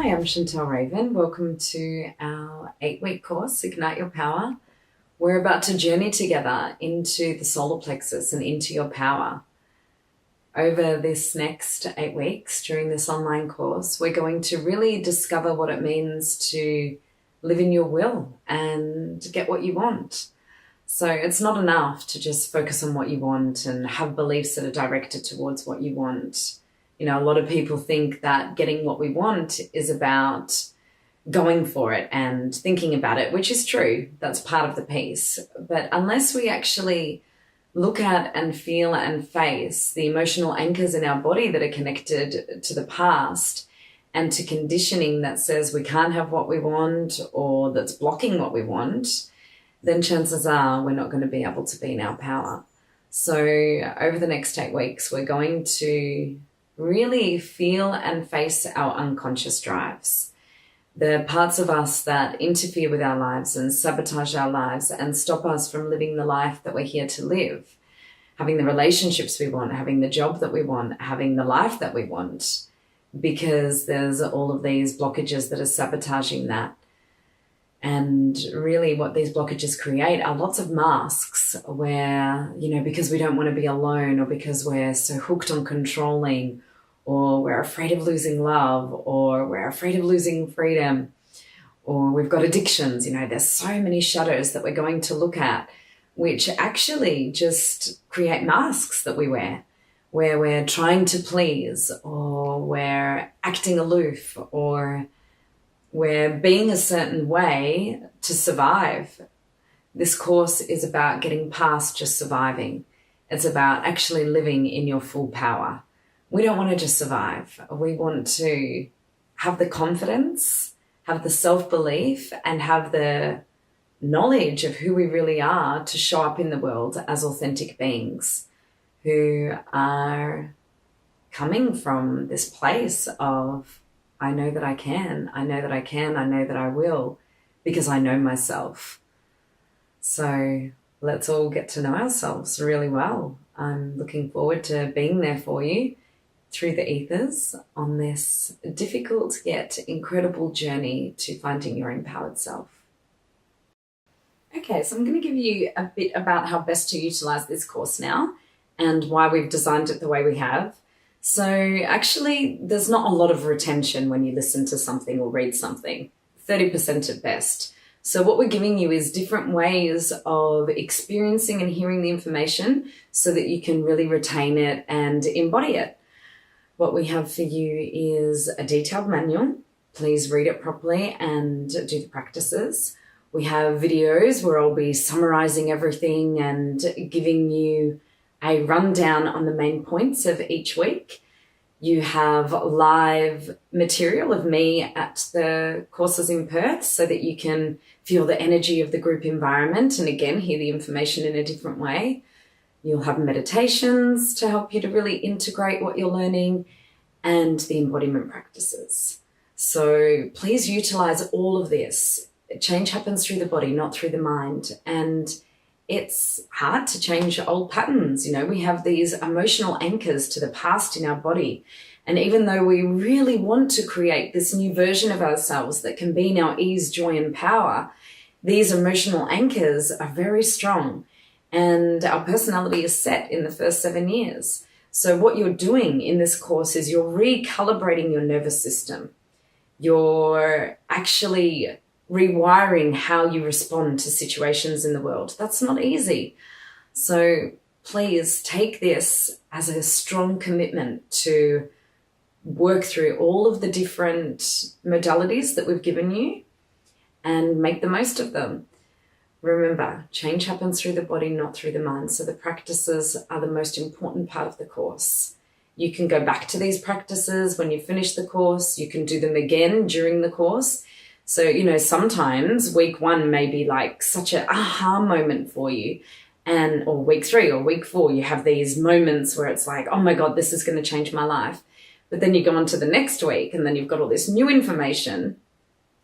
Hi, I'm Chantelle Raven. Welcome to our 8-week course, Ignite Your Power. We're about to journey together into the solar plexus and into your power. Over this next 8 weeks during this online course, we're going to really discover what it means to live in your will and get what you want. So it's not enough to just focus on what you want and have beliefs that are directed towards what you want. You know, a lot of people think that getting what we want is about going for it and thinking about it, which is true. That's part of the piece. But unless we actually look at and feel and face the emotional anchors in our body that are connected to the past and to conditioning that says we can't have what we want or that's blocking what we want, then chances are we're not going to be able to be in our power. So over the next 8 weeks, we're going to really feel and face our unconscious drives, the parts of us that interfere with our lives and sabotage our lives and stop us from living the life that we're here to live, having the relationships we want, having the job that we want, having the life that we want, because there's all of these blockages that are sabotaging that. And really what these blockages create are lots of masks where, you know, because we don't want to be alone or because we're so hooked on controlling or we're afraid of losing love or we're afraid of losing freedom or we've got addictions, you know, there's so many shadows that we're going to look at, which actually just create masks that we wear, where we're trying to please or we're acting aloof or we're being a certain way to survive. This course is about getting past just surviving. It's about actually living in your full power. We don't want to just survive. We want to have the confidence, have the self-belief, and have the knowledge of who we really are to show up in the world as authentic beings who are coming from this place of, I know that I can, I know that I can, I know that I will, because I know myself. So let's all get to know ourselves really well. I'm looking forward to being there for you through the ethers on this difficult yet incredible journey to finding your empowered self. Okay, so I'm going to give you a bit about how best to utilize this course now and why we've designed it the way we have. So actually, there's not a lot of retention when you listen to something or read something, 30% at best. So what we're giving you is different ways of experiencing and hearing the information so that you can really retain it and embody it. What we have for you is a detailed manual. Please read it properly and do the practices. We have videos where I'll be summarizing everything and giving you a rundown on the main points of each week. You have live material of me at the courses in Perth so that you can feel the energy of the group environment and again, hear the information in a different way. You'll have meditations to help you to really integrate what you're learning and the embodiment practices. So please utilize all of this. Change happens through the body, not through the mind. And it's hard to change old patterns. You know, we have these emotional anchors to the past in our body. And even though we really want to create this new version of ourselves that can be in our ease, joy, and power, these emotional anchors are very strong. And our personality is set in the first 7 years. So what you're doing in this course is you're recalibrating your nervous system. You're actually rewiring how you respond to situations in the world. That's not easy. So please take this as a strong commitment to work through all of the different modalities that we've given you and make the most of them. Remember, change happens through the body, not through the mind. So the practices are the most important part of the course. You can go back to these practices when you finish the course. You can do them again during the course. So, you know, sometimes week 1 may be like such an aha moment for you. Or week 3 or week 4, you have these moments where it's like, oh my God, this is going to change my life. But then you go on to the next week and then you've got all this new information.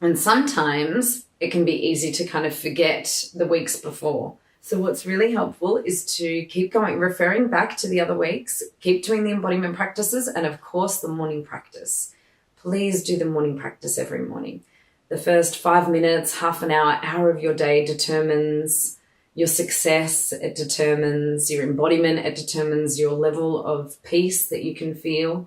And sometimes it can be easy to kind of forget the weeks before. So what's really helpful is to keep going, referring back to the other weeks, keep doing the embodiment practices, and of course the morning practice. please do the morning practice every morning. The first 5 minutes, half an hour of your day determines your success. It determines your embodiment. It determines your level of peace that you can feel.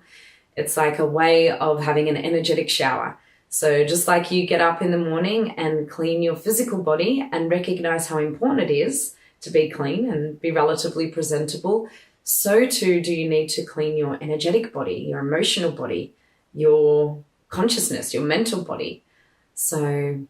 It's like a way of having an energetic shower. So just like you get up in the morning and clean your physical body and recognize how important it is to be clean and be relatively presentable, so too do you need to clean your energetic body, your emotional body, your consciousness, your mental body. So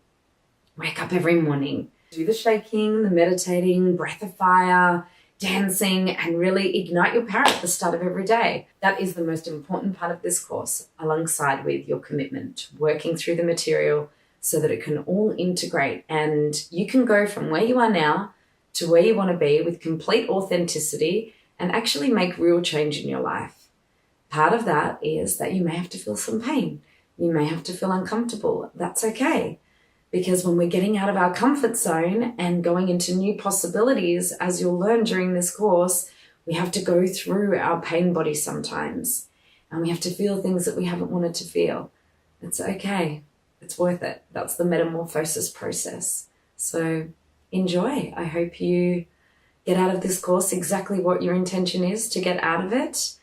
wake up every morning, do the shaking, the meditating, breath of fire, dancing, and really ignite your power at the start of every day. That is the most important part of this course, alongside with your commitment, working through the material so that it can all integrate and you can go from where you are now to where you want to be with complete authenticity and actually make real change in your life. Part of that is that you may have to feel some pain. You may have to feel uncomfortable. That's okay. Because when we're getting out of our comfort zone and going into new possibilities, as you'll learn during this course, we have to go through our pain body sometimes. And we have to feel things that we haven't wanted to feel. It's okay. It's worth it. That's the metamorphosis process. So enjoy. I hope you get out of this course exactly what your intention is to get out of it.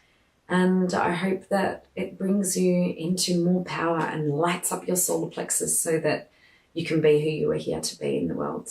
And I hope that it brings you into more power and lights up your solar plexus so that you can be who you are here to be in the world.